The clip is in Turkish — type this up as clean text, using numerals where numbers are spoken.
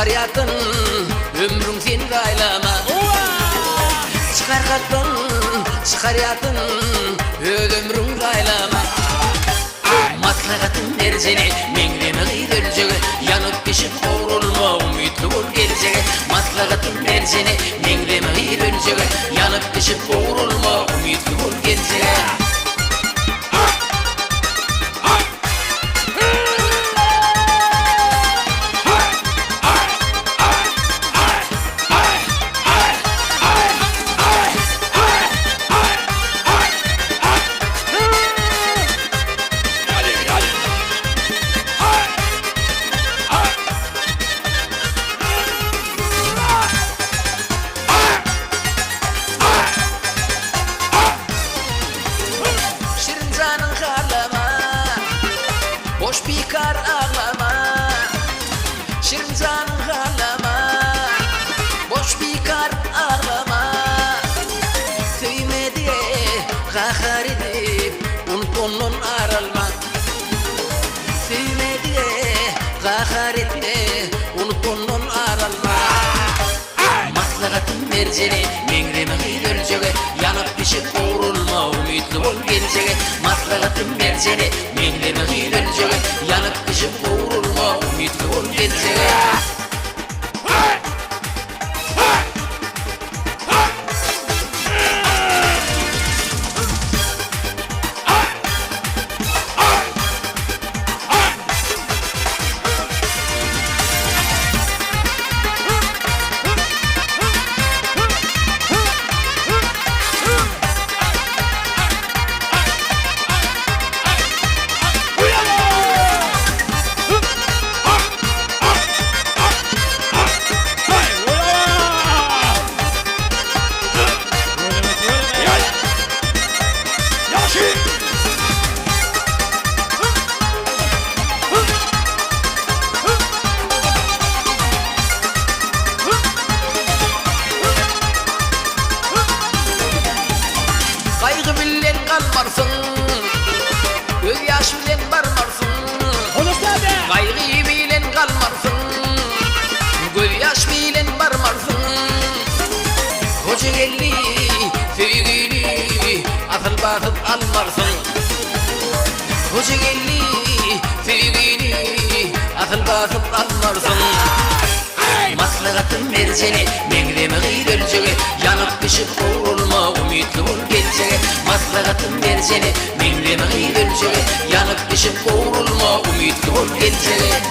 çıkaryatın ömrün sen gaylama. Çıkaryatın ömrün gaylama. Maslahatın dersene mengreme gıydölcege, yanıp pişip kavrulma ümitli ol gelecege. Maslahatın dersene mengreme gıydölcege, yanıp pişip kavrulma ümitli ol gelecege. Boş pikar ağlama, şirin canın ağlama. Boş pikar ağlama, söymedi kahar edip unut onun aralma. Söymedi kahar edip unut onun aralma. Maslahatın vercene mengreme gıydölcege, yanıp pişip kavrulma ümitli ol gelecege. Maslahatın vercene mengreme gıydölcege, yanıp pişip kavrulma ümitli ol gelecege. Kaygı bilen kalmarsın, göz yaş bilen barmarsın. Kaygı bilen kalmarsın, göz yaş bilen barmarsın. Koca gelli sevgili asıl bakıp almarsın. Koca gelli sevgili asıl bakıp almarsın. Maslahatın vercene mengreme gıydölcege, yanıp pişip kavrulma ümitli ol gelecege. Maslahatın vercene mengreme gıydölcege, yanıp pişip kavrulma ümitli ol gelecege.